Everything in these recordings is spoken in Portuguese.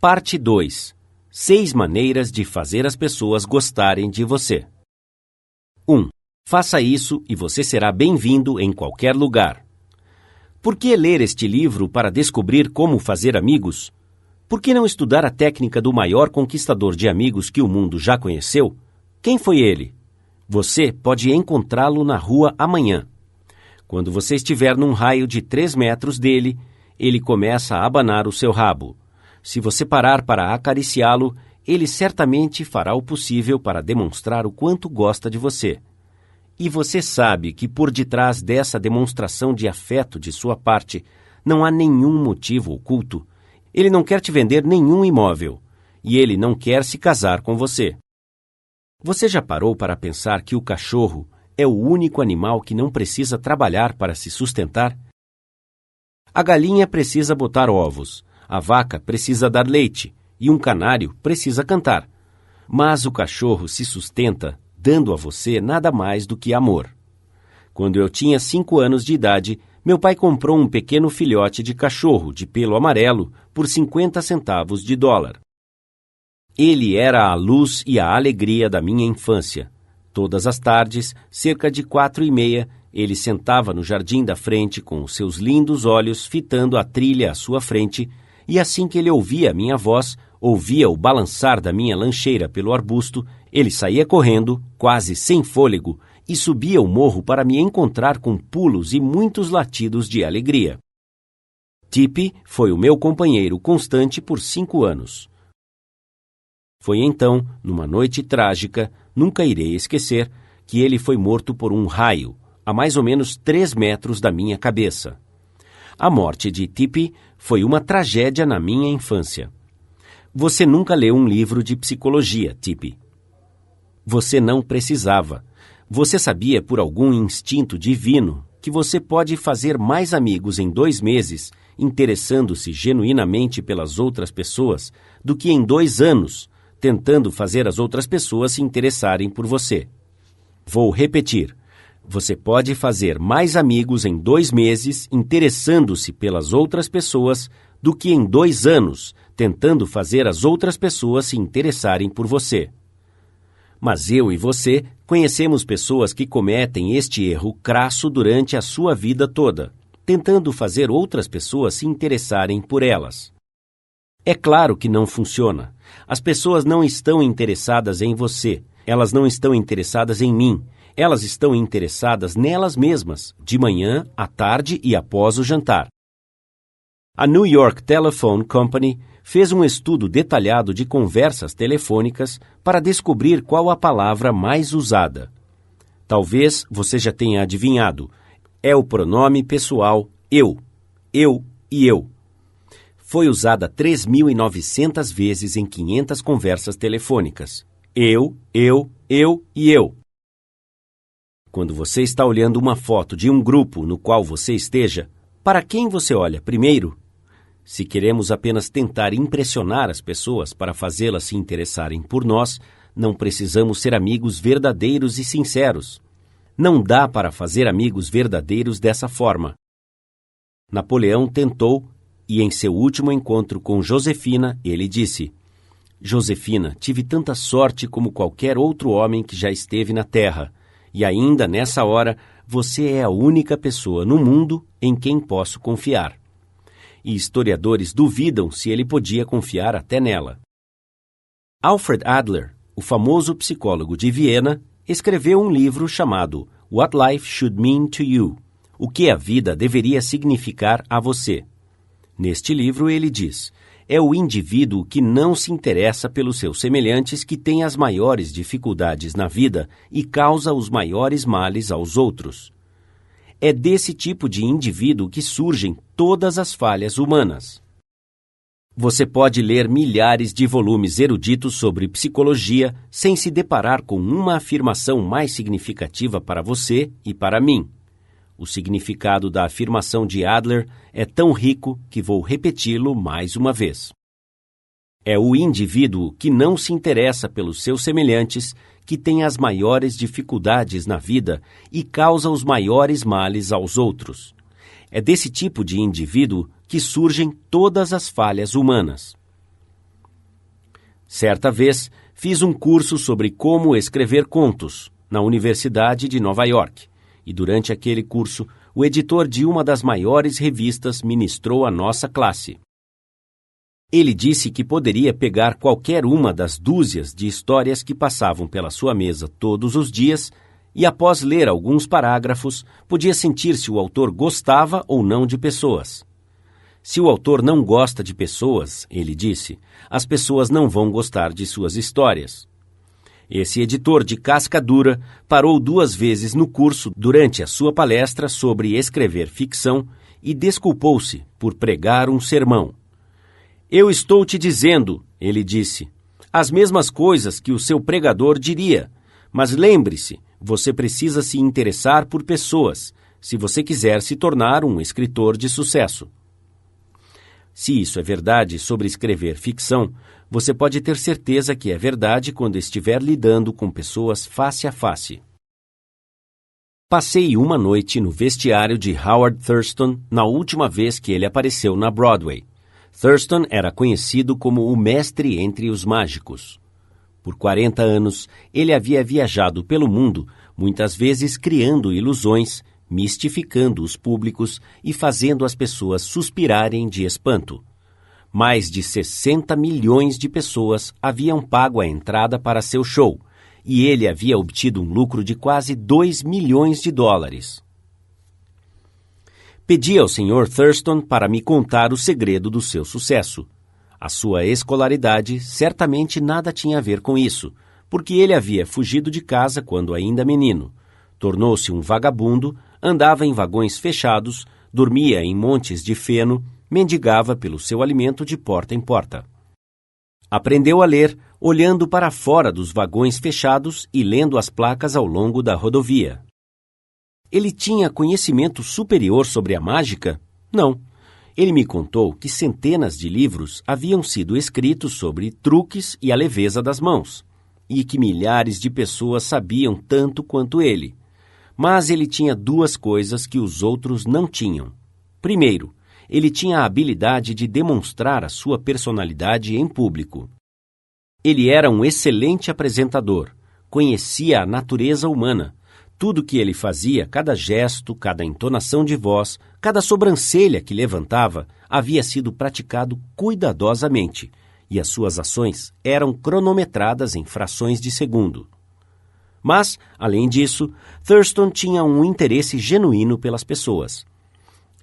Parte 2. 6 maneiras de fazer as pessoas gostarem de você. 1. Faça isso e você será bem-vindo em qualquer lugar. Por que ler este livro para descobrir como fazer amigos? Por que não estudar a técnica do maior conquistador de amigos que o mundo já conheceu? Quem foi ele? Você pode encontrá-lo na rua amanhã. Quando você estiver num raio de 3 metros dele, ele começa a abanar o seu rabo. Se você parar para acariciá-lo, ele certamente fará o possível para demonstrar o quanto gosta de você. E você sabe que por detrás dessa demonstração de afeto de sua parte, não há nenhum motivo oculto. Ele não quer te vender nenhum imóvel, e ele não quer se casar com você. Você já parou para pensar que o cachorro é o único animal que não precisa trabalhar para se sustentar? A galinha precisa botar ovos, a vaca precisa dar leite e um canário precisa cantar. Mas o cachorro se sustenta dando a você nada mais do que amor. Quando eu tinha 5 anos de idade, meu pai comprou um pequeno filhote de cachorro de pelo amarelo por 50 centavos de dólar. Ele era a luz e a alegria da minha infância. Todas as tardes, cerca de 4:30, ele sentava no jardim da frente com os seus lindos olhos fitando a trilha à sua frente, e assim que ele ouvia a minha voz, ouvia o balançar da minha lancheira pelo arbusto, ele saía correndo, quase sem fôlego, e subia o morro para me encontrar com pulos e muitos latidos de alegria. Tippy foi o meu companheiro constante por 5 anos. Foi então, numa noite trágica, nunca irei esquecer, que ele foi morto por um raio, a mais ou menos 3 metros da minha cabeça. A morte de Tippy foi uma tragédia na minha infância. Você nunca leu um livro de psicologia, Tippy. Você não precisava. Você sabia por algum instinto divino que você pode fazer mais amigos em 2 meses, interessando-se genuinamente pelas outras pessoas, do que em 2 anos, tentando fazer as outras pessoas se interessarem por você. Vou repetir. Você pode fazer mais amigos em 2 meses, interessando-se pelas outras pessoas, do que em 2 anos, tentando fazer as outras pessoas se interessarem por você. Mas eu e você conhecemos pessoas que cometem este erro crasso durante a sua vida toda, tentando fazer outras pessoas se interessarem por elas. É claro que não funciona. As pessoas não estão interessadas em você, elas não estão interessadas em mim, elas estão interessadas nelas mesmas, de manhã, à tarde e após o jantar. A New York Telephone Company fez um estudo detalhado de conversas telefônicas para descobrir qual a palavra mais usada. Talvez você já tenha adivinhado. É o pronome pessoal eu e eu. Foi usada 3.900 vezes em 500 conversas telefônicas. Eu e eu. Quando você está olhando uma foto de um grupo no qual você esteja, para quem você olha primeiro? Se queremos apenas tentar impressionar as pessoas para fazê-las se interessarem por nós, não precisamos ser amigos verdadeiros e sinceros. Não dá para fazer amigos verdadeiros dessa forma. Napoleão tentou, e em seu último encontro com Josefina, ele disse: Josefina, tive tanta sorte como qualquer outro homem que já esteve na Terra, e ainda nessa hora você é a única pessoa no mundo em quem posso confiar. E historiadores duvidam se ele podia confiar até nela. Alfred Adler, o famoso psicólogo de Viena, escreveu um livro chamado What Life Should Mean to You, o que a vida deveria significar a você. Neste livro ele diz: é o indivíduo que não se interessa pelos seus semelhantes que tem as maiores dificuldades na vida e causa os maiores males aos outros. É desse tipo de indivíduo que surgem todas as falhas humanas. Você pode ler milhares de volumes eruditos sobre psicologia sem se deparar com uma afirmação mais significativa para você e para mim. O significado da afirmação de Adler é tão rico que vou repeti-lo mais uma vez. É o indivíduo que não se interessa pelos seus semelhantes que tem as maiores dificuldades na vida e causa os maiores males aos outros. É desse tipo de indivíduo que surgem todas as falhas humanas. Certa vez, fiz um curso sobre como escrever contos na Universidade de Nova York, e durante aquele curso, o editor de uma das maiores revistas ministrou a nossa classe. Ele disse que poderia pegar qualquer uma das dúzias de histórias que passavam pela sua mesa todos os dias e, após ler alguns parágrafos, podia sentir se o autor gostava ou não de pessoas. Se o autor não gosta de pessoas, ele disse, as pessoas não vão gostar de suas histórias. Esse editor de casca dura parou 2 vezes no curso durante a sua palestra sobre escrever ficção e desculpou-se por pregar um sermão. Eu estou te dizendo, ele disse, as mesmas coisas que o seu pregador diria, mas lembre-se, você precisa se interessar por pessoas, se você quiser se tornar um escritor de sucesso. Se isso é verdade sobre escrever ficção, você pode ter certeza que é verdade quando estiver lidando com pessoas face a face. Passei uma noite no vestiário de Howard Thurston na última vez que ele apareceu na Broadway. Thurston era conhecido como o mestre entre os mágicos. Por 40 anos, ele havia viajado pelo mundo, muitas vezes criando ilusões, mistificando os públicos e fazendo as pessoas suspirarem de espanto. Mais de 60 milhões de pessoas haviam pago a entrada para seu show, e ele havia obtido um lucro de quase 2 milhões de dólares. Pedi ao Sr. Thurston para me contar o segredo do seu sucesso. A sua escolaridade certamente nada tinha a ver com isso, porque ele havia fugido de casa quando ainda menino. Tornou-se um vagabundo, andava em vagões fechados, dormia em montes de feno, mendigava pelo seu alimento de porta em porta. Aprendeu a ler, olhando para fora dos vagões fechados e lendo as placas ao longo da rodovia. Ele tinha conhecimento superior sobre a mágica? Não. Ele me contou que centenas de livros haviam sido escritos sobre truques e a leveza das mãos, e que milhares de pessoas sabiam tanto quanto ele. Mas ele tinha 2 coisas que os outros não tinham. Primeiro, ele tinha a habilidade de demonstrar a sua personalidade em público. Ele era um excelente apresentador, conhecia a natureza humana. Tudo que ele fazia, cada gesto, cada entonação de voz, cada sobrancelha que levantava, havia sido praticado cuidadosamente, e as suas ações eram cronometradas em frações de segundo. Mas, além disso, Thurston tinha um interesse genuíno pelas pessoas.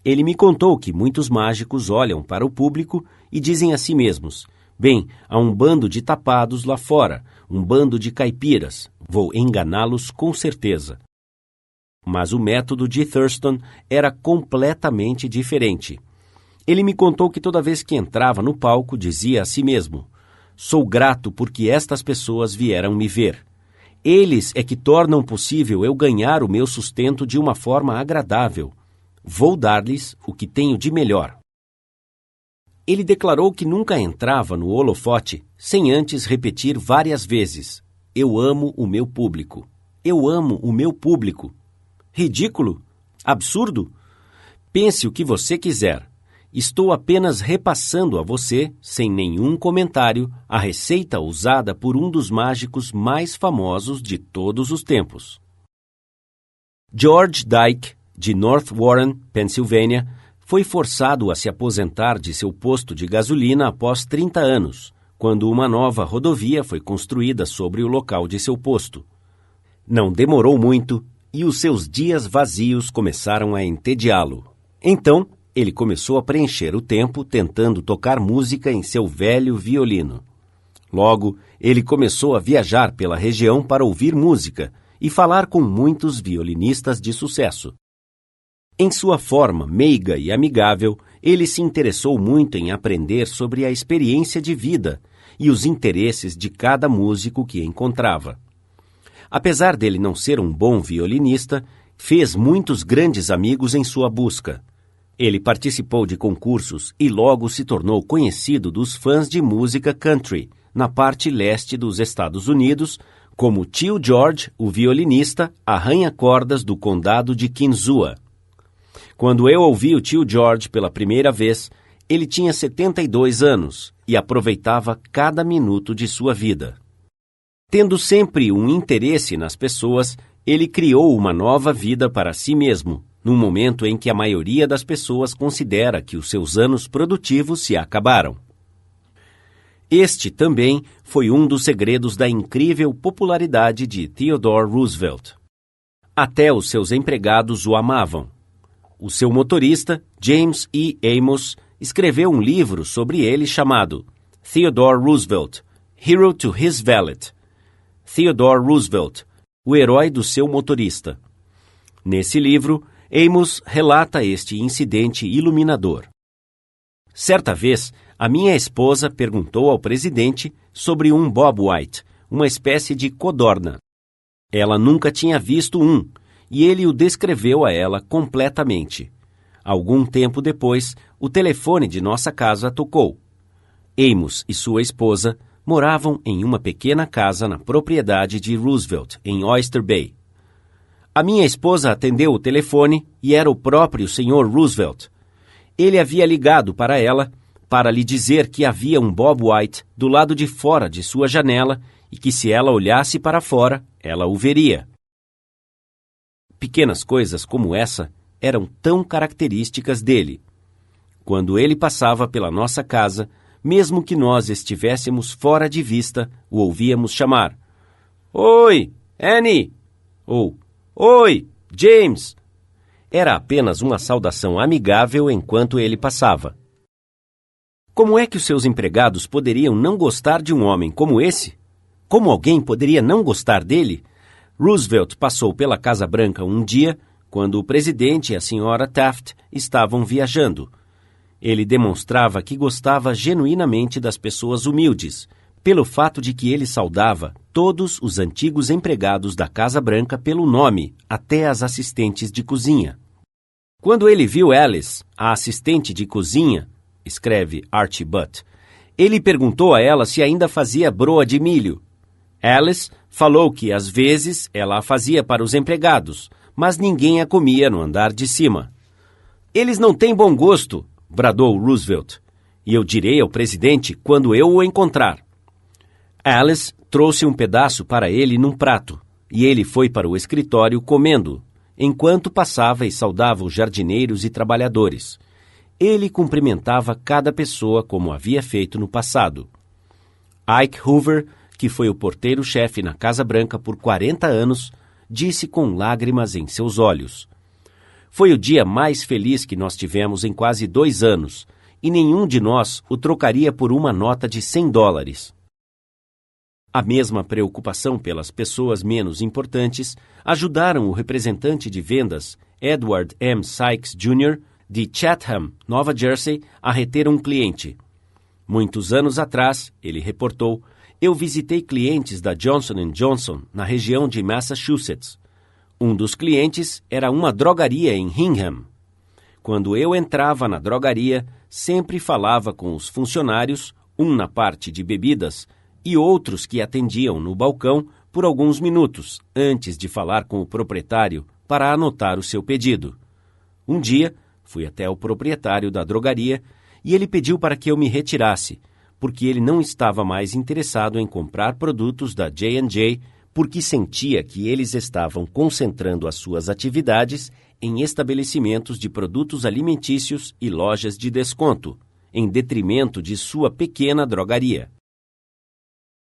Ele me contou que muitos mágicos olham para o público e dizem a si mesmos, bem, há um bando de tapados lá fora, um bando de caipiras, vou enganá-los com certeza. Mas o método de Thurston era completamente diferente. Ele me contou que toda vez que entrava no palco dizia a si mesmo, sou grato porque estas pessoas vieram me ver. Eles é que tornam possível eu ganhar o meu sustento de uma forma agradável. Vou dar-lhes o que tenho de melhor. Ele declarou que nunca entrava no holofote sem antes repetir várias vezes, eu amo o meu público. Eu amo o meu público. Ridículo? Absurdo? Pense o que você quiser. Estou apenas repassando a você, sem nenhum comentário, a receita usada por um dos mágicos mais famosos de todos os tempos. George Dyke, de North Warren, Pensilvânia, foi forçado a se aposentar de seu posto de gasolina após 30 anos, quando uma nova rodovia foi construída sobre o local de seu posto. Não demorou muito e os seus dias vazios começaram a entediá-lo. Então, ele começou a preencher o tempo tentando tocar música em seu velho violino. Logo, ele começou a viajar pela região para ouvir música e falar com muitos violinistas de sucesso. Em sua forma meiga e amigável, ele se interessou muito em aprender sobre a experiência de vida e os interesses de cada músico que encontrava. Apesar dele não ser um bom violinista, fez muitos grandes amigos em sua busca. Ele participou de concursos e logo se tornou conhecido dos fãs de música country, na parte leste dos Estados Unidos, como Tio George, o violinista, arranha-cordas do condado de Kinzua. Quando eu ouvi o Tio George pela primeira vez, ele tinha 72 anos, e aproveitava cada minuto de sua vida. Tendo sempre um interesse nas pessoas, ele criou uma nova vida para si mesmo, num momento em que a maioria das pessoas considera que os seus anos produtivos se acabaram. Este também foi um dos segredos da incrível popularidade de Theodore Roosevelt. Até os seus empregados o amavam. O seu motorista, James E. Amos, escreveu um livro sobre ele chamado Theodore Roosevelt, Hero to His Valet. Theodore Roosevelt, o herói do seu motorista. Nesse livro, Amos relata este incidente iluminador. Certa vez, a minha esposa perguntou ao presidente sobre um Bob White, uma espécie de codorna. Ela nunca tinha visto um, e ele o descreveu a ela completamente. Algum tempo depois, o telefone de nossa casa tocou. Amos e sua esposa moravam em uma pequena casa na propriedade de Roosevelt, em Oyster Bay. A minha esposa atendeu o telefone e era o próprio Sr. Roosevelt. Ele havia ligado para ela para lhe dizer que havia um Bob White do lado de fora de sua janela e que se ela olhasse para fora, ela o veria. Pequenas coisas como essa eram tão características dele. Quando ele passava pela nossa casa, mesmo que nós estivéssemos fora de vista, o ouvíamos chamar: "Oi, Annie!" ou "Oi, James!" Era apenas uma saudação amigável enquanto ele passava. Como é que os seus empregados poderiam não gostar de um homem como esse? Como alguém poderia não gostar dele? Roosevelt passou pela Casa Branca um dia, quando o presidente e a senhora Taft estavam viajando. Ele demonstrava que gostava genuinamente das pessoas humildes, pelo fato de que ele saudava todos os antigos empregados da Casa Branca pelo nome, até as assistentes de cozinha. Quando ele viu Alice, a assistente de cozinha, escreve Archie Butt, ele perguntou a ela se ainda fazia broa de milho. Alice falou que, às vezes, ela a fazia para os empregados, mas ninguém a comia no andar de cima. "Eles não têm bom gosto", bradou Roosevelt, "e eu direi ao presidente quando eu o encontrar." Alice trouxe um pedaço para ele num prato, e ele foi para o escritório comendo, enquanto passava e saudava os jardineiros e trabalhadores. Ele cumprimentava cada pessoa como havia feito no passado. Ike Hoover, que foi o porteiro-chefe na Casa Branca por 40 anos, disse com lágrimas em seus olhos: "Foi o dia mais feliz que nós tivemos em quase 2 anos, e nenhum de nós o trocaria por uma nota de $100. A mesma preocupação pelas pessoas menos importantes ajudaram o representante de vendas, Edward M. Sykes, Jr., de Chatham, Nova Jersey, a reter um cliente. Muitos anos atrás, ele reportou, eu visitei clientes da Johnson & Johnson na região de Massachusetts. Um dos clientes era uma drogaria em Hingham. Quando eu entrava na drogaria, sempre falava com os funcionários, um na parte de bebidas e outros que atendiam no balcão por alguns minutos antes de falar com o proprietário para anotar o seu pedido. Um dia, fui até o proprietário da drogaria e ele pediu para que eu me retirasse, porque ele não estava mais interessado em comprar produtos da J&J, porque sentia que eles estavam concentrando as suas atividades em estabelecimentos de produtos alimentícios e lojas de desconto, em detrimento de sua pequena drogaria.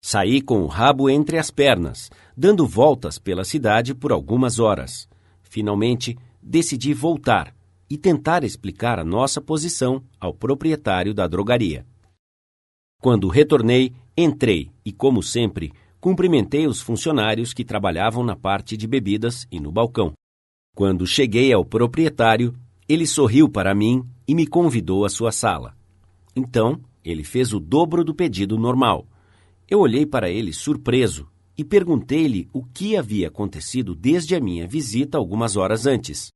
Saí com o rabo entre as pernas, dando voltas pela cidade por algumas horas. Finalmente, decidi voltar e tentar explicar a nossa posição ao proprietário da drogaria. Quando retornei, entrei e, como sempre, cumprimentei os funcionários que trabalhavam na parte de bebidas e no balcão. Quando cheguei ao proprietário, ele sorriu para mim e me convidou à sua sala. Então, ele fez o dobro do pedido normal. Eu olhei para ele surpreso e perguntei-lhe o que havia acontecido desde a minha visita algumas horas antes.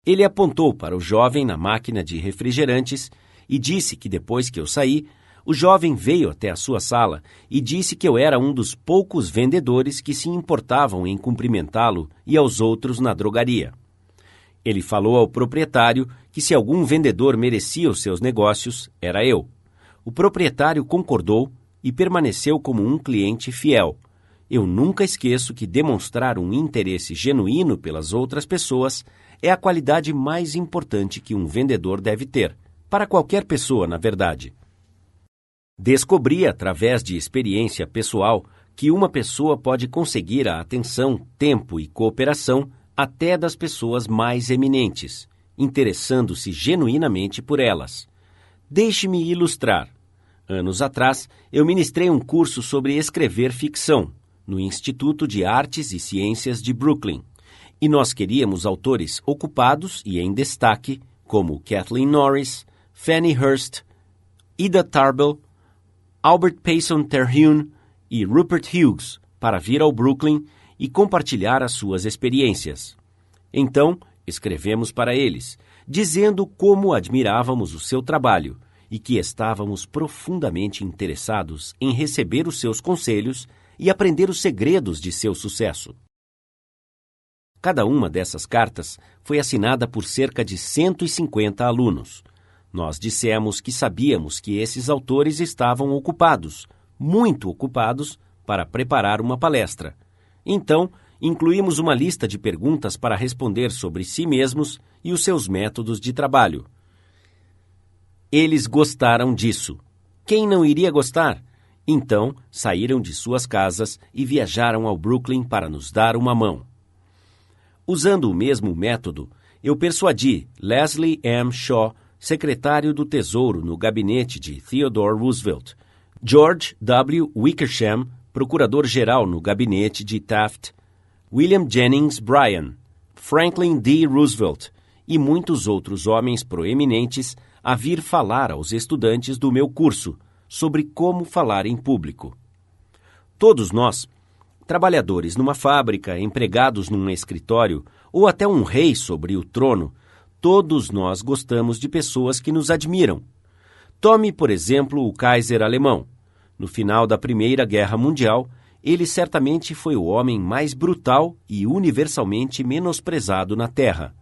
Ele apontou para o jovem na máquina de refrigerantes e disse que depois que eu saí, o jovem veio até a sua sala e disse que eu era um dos poucos vendedores que se importavam em cumprimentá-lo e aos outros na drogaria. Ele falou ao proprietário que se algum vendedor merecia os seus negócios, era eu. O proprietário concordou e permaneceu como um cliente fiel. Eu nunca esqueço que demonstrar um interesse genuíno pelas outras pessoas é a qualidade mais importante que um vendedor deve ter, para qualquer pessoa, na verdade. Descobri, através de experiência pessoal, que uma pessoa pode conseguir a atenção, tempo e cooperação até das pessoas mais eminentes, interessando-se genuinamente por elas. Deixe-me ilustrar. Anos atrás, eu ministrei um curso sobre escrever ficção, no Instituto de Artes e Ciências de Brooklyn, e nós queríamos autores ocupados e em destaque, como Kathleen Norris, Fannie Hurst, Ida Tarbell, Albert Payson Terhune e Rupert Hughes, para vir ao Brooklyn e compartilhar as suas experiências. Então, escrevemos para eles, dizendo como admirávamos o seu trabalho e que estávamos profundamente interessados em receber os seus conselhos e aprender os segredos de seu sucesso. Cada uma dessas cartas foi assinada por cerca de 150 alunos. Nós dissemos que sabíamos que esses autores estavam ocupados, muito ocupados, para preparar uma palestra. Então, incluímos uma lista de perguntas para responder sobre si mesmos e os seus métodos de trabalho. Eles gostaram disso. Quem não iria gostar? Então, saíram de suas casas e viajaram ao Brooklyn para nos dar uma mão. Usando o mesmo método, eu persuadi Leslie M. Shaw, secretário do Tesouro no gabinete de Theodore Roosevelt, George W. Wickersham, procurador-geral no gabinete de Taft, William Jennings Bryan, Franklin D. Roosevelt e muitos outros homens proeminentes a vir falar aos estudantes do meu curso sobre como falar em público. Todos nós, trabalhadores numa fábrica, empregados num escritório ou até um rei sobre o trono, todos nós gostamos de pessoas que nos admiram. Tome, por exemplo, o Kaiser alemão. No final da Primeira Guerra Mundial, ele certamente foi o homem mais brutal e universalmente menosprezado na Terra.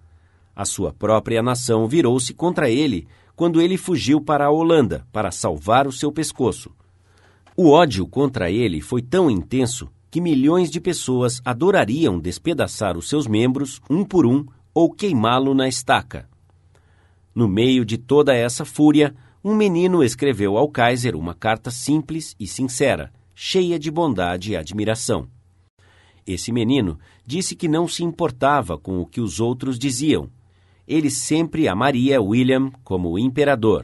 A sua própria nação virou-se contra ele quando ele fugiu para a Holanda para salvar o seu pescoço. O ódio contra ele foi tão intenso que milhões de pessoas adorariam despedaçar os seus membros um por um ou queimá-lo na estaca. No meio de toda essa fúria, um menino escreveu ao Kaiser uma carta simples e sincera, cheia de bondade e admiração. Esse menino disse que não se importava com o que os outros diziam. Ele sempre amaria William como imperador.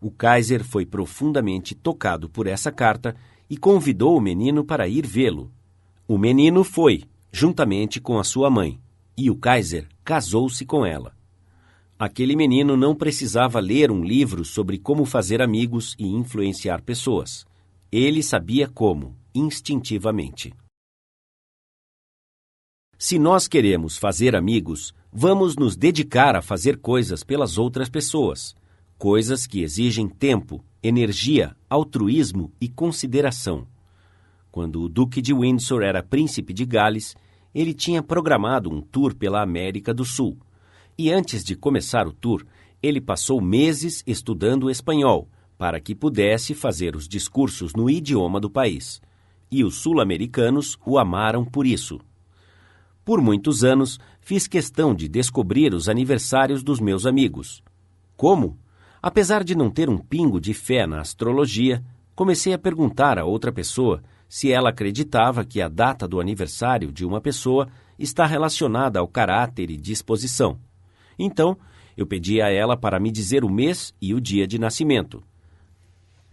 O Kaiser foi profundamente tocado por essa carta e convidou o menino para ir vê-lo. O menino foi, juntamente com a sua mãe, e o Kaiser casou-se com ela. Aquele menino não precisava ler um livro sobre como fazer amigos e influenciar pessoas. Ele sabia como, instintivamente. Se nós queremos fazer amigos, vamos nos dedicar a fazer coisas pelas outras pessoas, coisas que exigem tempo, energia, altruísmo e consideração. Quando o Duque de Windsor era príncipe de Gales, ele tinha programado um tour pela América do Sul. E antes de começar o tour, ele passou meses estudando espanhol, para que pudesse fazer os discursos no idioma do país. E os sul-americanos o amaram por isso. Por muitos anos, fiz questão de descobrir os aniversários dos meus amigos. Como? Apesar de não ter um pingo de fé na astrologia, comecei a perguntar a outra pessoa se ela acreditava que a data do aniversário de uma pessoa está relacionada ao caráter e disposição. Então, eu pedi a ela para me dizer o mês e o dia de nascimento.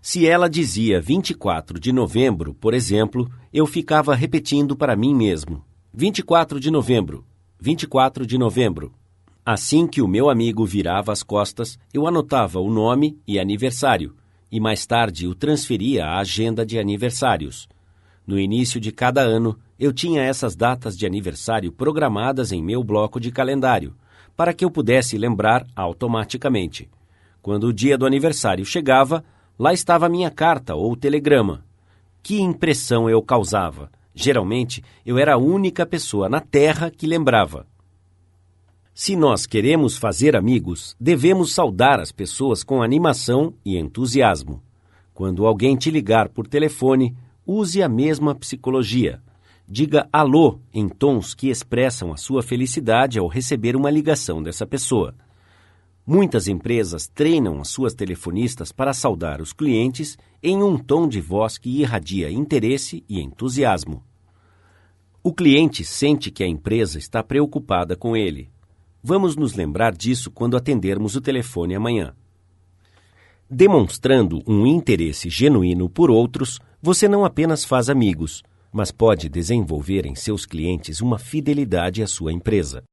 Se ela dizia 24 de novembro, por exemplo, eu ficava repetindo para mim mesmo, 24 de novembro, 24 de novembro. Assim que o meu amigo virava as costas, eu anotava o nome e aniversário, e mais tarde o transferia à agenda de aniversários. No início de cada ano, eu tinha essas datas de aniversário programadas em meu bloco de calendário, para que eu pudesse lembrar automaticamente. Quando o dia do aniversário chegava, lá estava minha carta ou telegrama. Que impressão eu causava! Geralmente, eu era a única pessoa na Terra que lembrava. Se nós queremos fazer amigos, devemos saudar as pessoas com animação e entusiasmo. Quando alguém te ligar por telefone, use a mesma psicologia. Diga alô em tons que expressam a sua felicidade ao receber uma ligação dessa pessoa. Muitas empresas treinam as suas telefonistas para saudar os clientes em um tom de voz que irradia interesse e entusiasmo. O cliente sente que a empresa está preocupada com ele. Vamos nos lembrar disso quando atendermos o telefone amanhã. Demonstrando um interesse genuíno por outros, você não apenas faz amigos, mas pode desenvolver em seus clientes uma fidelidade à sua empresa.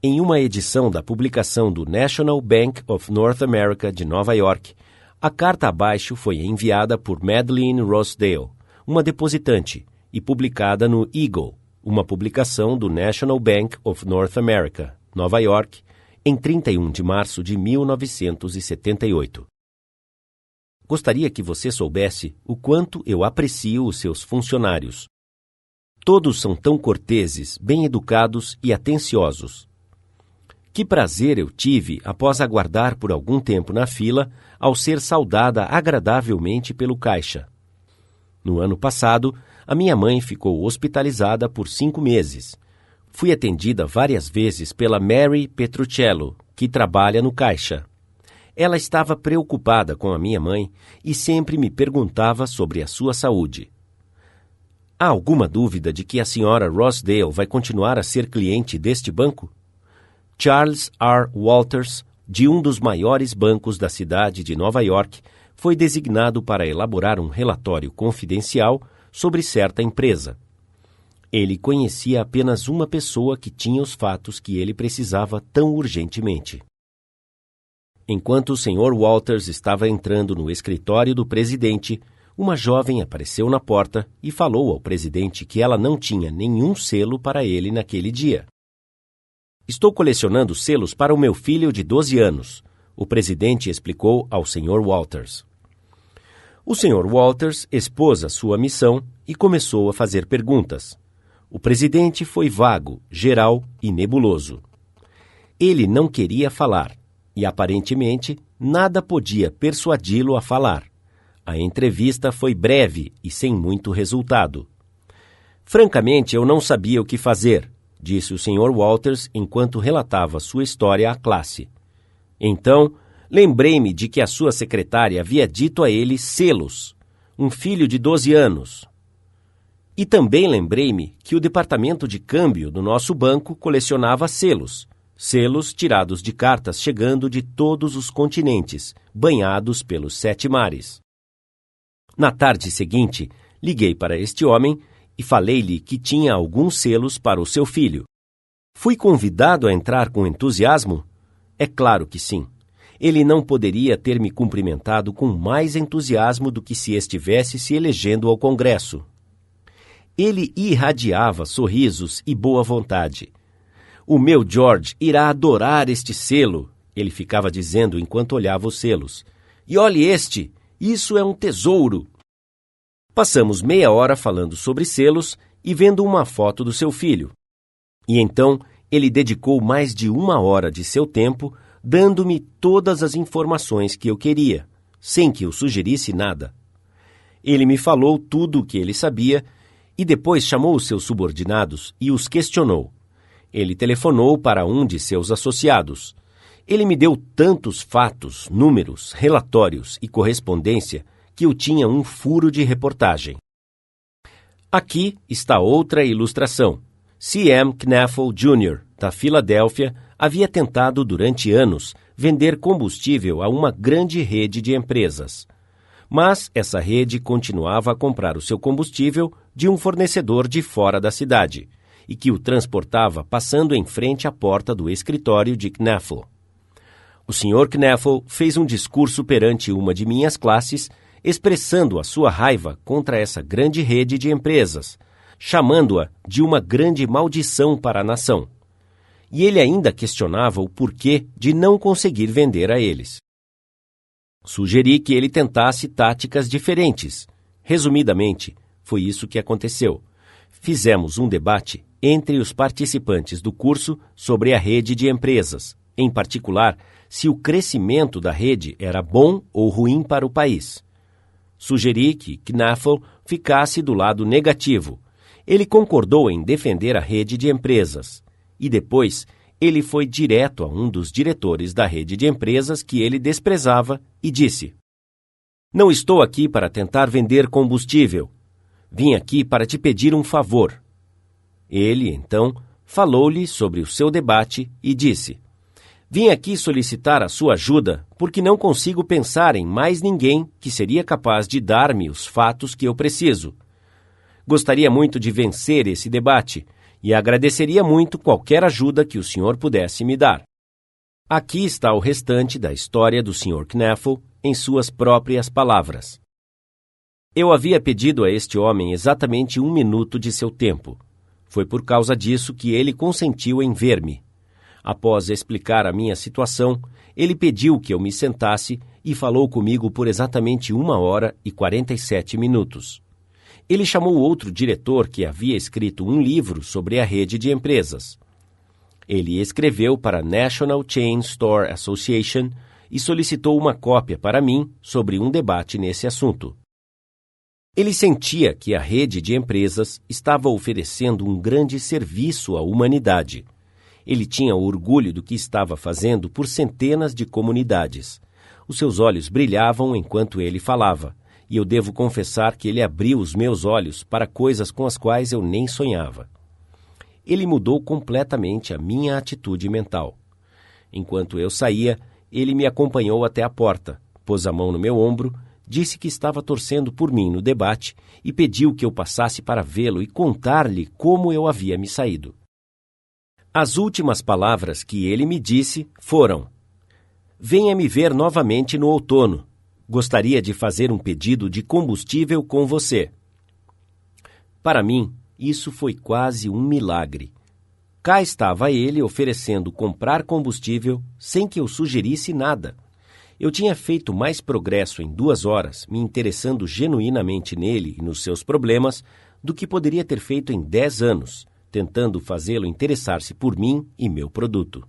Em uma edição da publicação do National Bank of North America de Nova York, a carta abaixo foi enviada por Madeleine Rosedale, uma depositante, e publicada no Eagle, uma publicação do National Bank of North America, Nova York, em 31 de março de 1978. Gostaria que você soubesse o quanto eu aprecio os seus funcionários. Todos são tão corteses, bem educados e atenciosos. Que prazer eu tive após aguardar por algum tempo na fila ao ser saudada agradavelmente pelo caixa. No ano passado, a minha mãe ficou hospitalizada por 5 meses. Fui atendida várias vezes pela Mary Petruccello, que trabalha no caixa. Ela estava preocupada com a minha mãe e sempre me perguntava sobre a sua saúde. Há alguma dúvida de que a senhora Rosedale vai continuar a ser cliente deste banco? Charles R. Walters, de um dos maiores bancos da cidade de Nova York, foi designado para elaborar um relatório confidencial sobre certa empresa. Ele conhecia apenas uma pessoa que tinha os fatos que ele precisava tão urgentemente. Enquanto o Sr. Walters estava entrando no escritório do presidente, uma jovem apareceu na porta e falou ao presidente que ela não tinha nenhum selo para ele naquele dia. Estou colecionando selos para o meu filho de 12 anos, o presidente explicou ao Sr. Walters. O Sr. Walters expôs a sua missão e começou a fazer perguntas. O presidente foi vago, geral e nebuloso. Ele não queria falar e, aparentemente, nada podia persuadi-lo a falar. A entrevista foi breve e sem muito resultado. Francamente, eu não sabia o que fazer, disse o Sr. Walters enquanto relatava sua história à classe. Então, lembrei-me de que a sua secretária havia dito a ele selos, um filho de 12 anos. E também lembrei-me que o departamento de câmbio do nosso banco colecionava selos tirados de cartas chegando de todos os continentes, banhados pelos 7 mares. Na tarde seguinte, liguei para este homem e falei-lhe que tinha alguns selos para o seu filho. Fui convidado a entrar com entusiasmo? É claro que sim. Ele não poderia ter me cumprimentado com mais entusiasmo do que se estivesse se elegendo ao Congresso. Ele irradiava sorrisos e boa vontade. O meu George irá adorar este selo, ele ficava dizendo enquanto olhava os selos. E olhe este, isso é um tesouro. Passamos meia hora falando sobre selos e vendo uma foto do seu filho. E então ele dedicou mais de 1 hora de seu tempo dando-me todas as informações que eu queria, sem que eu sugerisse nada. Ele me falou tudo o que ele sabia e depois chamou os seus subordinados e os questionou. Ele telefonou para um de seus associados. Ele me deu tantos fatos, números, relatórios e correspondência que eu tinha um furo de reportagem. Aqui está outra ilustração. C.M. Knaffel Jr., da Filadélfia, havia tentado durante anos vender combustível a uma grande rede de empresas. Mas essa rede continuava a comprar o seu combustível de um fornecedor de fora da cidade e que o transportava passando em frente à porta do escritório de Knaffel. O Sr. Knaffel fez um discurso perante uma de minhas classes, expressando a sua raiva contra essa grande rede de empresas, chamando-a de uma grande maldição para a nação. E ele ainda questionava o porquê de não conseguir vender a eles. Sugeri que ele tentasse táticas diferentes. Resumidamente, foi isso que aconteceu. Fizemos um debate entre os participantes do curso sobre a rede de empresas, em particular, se o crescimento da rede era bom ou ruim para o país. Sugeri que Knaffel ficasse do lado negativo. Ele concordou em defender a rede de empresas. E depois, ele foi direto a um dos diretores da rede de empresas que ele desprezava e disse: "Não estou aqui para tentar vender combustível. Vim aqui para te pedir um favor." Ele, então, falou-lhe sobre o seu debate e disse: "Vim aqui solicitar a sua ajuda porque não consigo pensar em mais ninguém que seria capaz de dar-me os fatos que eu preciso. Gostaria muito de vencer esse debate e agradeceria muito qualquer ajuda que o senhor pudesse me dar." Aqui está o restante da história do Sr. Knaffel em suas próprias palavras. Eu havia pedido a este homem exatamente 1 minuto de seu tempo. Foi por causa disso que ele consentiu em ver-me. Após explicar a minha situação, ele pediu que eu me sentasse e falou comigo por exatamente 1 hora e 47 minutos. Ele chamou outro diretor que havia escrito um livro sobre a rede de empresas. Ele escreveu para a National Chain Store Association e solicitou uma cópia para mim sobre um debate nesse assunto. Ele sentia que a rede de empresas estava oferecendo um grande serviço à humanidade. Ele tinha orgulho do que estava fazendo por centenas de comunidades. Os seus olhos brilhavam enquanto ele falava, e eu devo confessar que ele abriu os meus olhos para coisas com as quais eu nem sonhava. Ele mudou completamente a minha atitude mental. Enquanto eu saía, ele me acompanhou até a porta, pôs a mão no meu ombro, disse que estava torcendo por mim no debate e pediu que eu passasse para vê-lo e contar-lhe como eu havia me saído. As últimas palavras que ele me disse foram: "Venha me ver novamente no outono. Gostaria de fazer um pedido de combustível com você." Para mim, isso foi quase um milagre. Cá estava ele oferecendo comprar combustível sem que eu sugerisse nada. Eu tinha feito mais progresso em 2 horas, me interessando genuinamente nele e nos seus problemas, do que poderia ter feito em 10 anos, tentando fazê-lo interessar-se por mim e meu produto.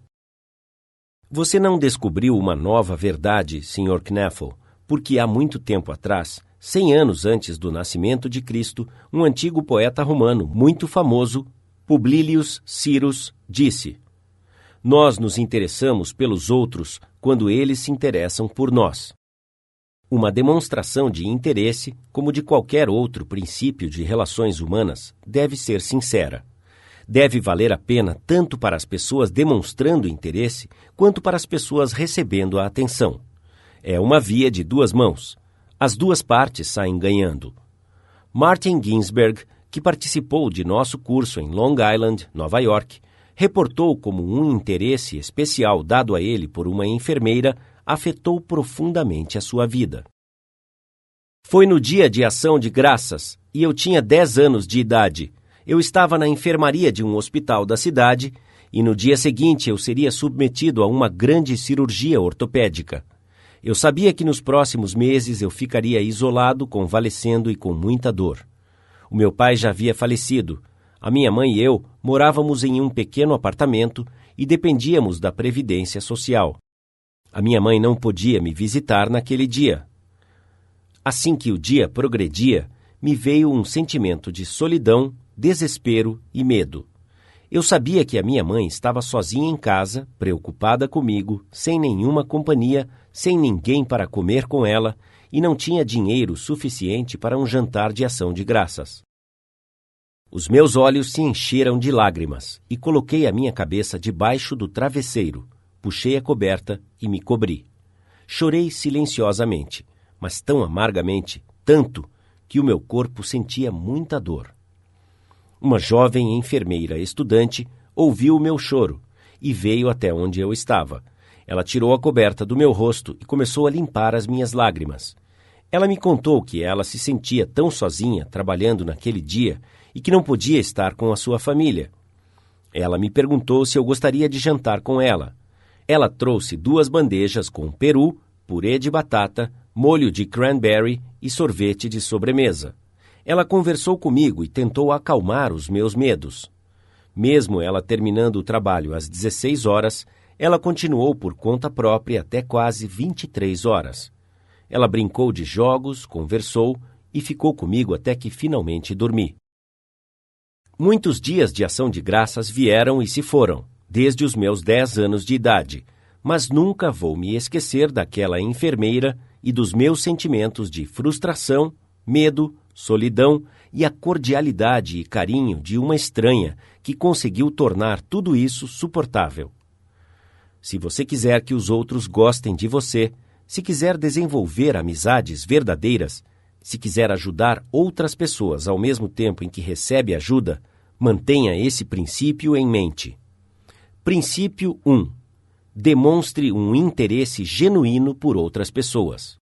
Você não descobriu uma nova verdade, Sr. Knaffel, porque há muito tempo atrás, 100 anos antes do nascimento de Cristo, um antigo poeta romano muito famoso, Publilius Cyrus, disse: "Nós nos interessamos pelos outros quando eles se interessam por nós." Uma demonstração de interesse, como de qualquer outro princípio de relações humanas, deve ser sincera. Deve valer a pena tanto para as pessoas demonstrando interesse, quanto para as pessoas recebendo a atenção. É uma via de 2 mãos. As 2 partes saem ganhando. Martin Ginsberg, que participou de nosso curso em Long Island, Nova York, reportou como um interesse especial dado a ele por uma enfermeira afetou profundamente a sua vida. Foi no dia de ação de graças, e eu tinha 10 anos de idade. Eu estava na enfermaria de um hospital da cidade, e no dia seguinte eu seria submetido a uma grande cirurgia ortopédica. Eu sabia que nos próximos meses eu ficaria isolado, convalescendo e com muita dor. O meu pai já havia falecido. A minha mãe e eu morávamos em um pequeno apartamento e dependíamos da previdência social. A minha mãe não podia me visitar naquele dia. Assim que o dia progredia, me veio um sentimento de solidão, desespero e medo. Eu sabia que a minha mãe estava sozinha em casa, preocupada comigo, sem nenhuma companhia, sem ninguém para comer com ela, e não tinha dinheiro suficiente para um jantar de ação de graças. Os meus olhos se encheram de lágrimas e coloquei a minha cabeça debaixo do travesseiro, puxei a coberta e me cobri. Chorei silenciosamente, mas tão amargamente, tanto, que o meu corpo sentia muita dor. Uma jovem enfermeira estudante ouviu o meu choro e veio até onde eu estava. Ela tirou a coberta do meu rosto e começou a limpar as minhas lágrimas. Ela me contou que ela se sentia tão sozinha trabalhando naquele dia e que não podia estar com a sua família. Ela me perguntou se eu gostaria de jantar com ela. Ela trouxe 2 bandejas com peru, purê de batata, molho de cranberry e sorvete de sobremesa. Ela conversou comigo e tentou acalmar os meus medos. Mesmo ela terminando o trabalho às 16 horas, ela continuou por conta própria até quase 23 horas. Ela brincou de jogos, conversou e ficou comigo até que finalmente dormi. Muitos dias de ação de graças vieram e se foram, desde os meus 10 anos de idade, mas nunca vou me esquecer daquela enfermeira e dos meus sentimentos de frustração, medo, solidão e a cordialidade e carinho de uma estranha que conseguiu tornar tudo isso suportável. Se você quiser que os outros gostem de você, se quiser desenvolver amizades verdadeiras, se quiser ajudar outras pessoas ao mesmo tempo em que recebe ajuda, mantenha esse princípio em mente. Princípio 1. Demonstre um interesse genuíno por outras pessoas.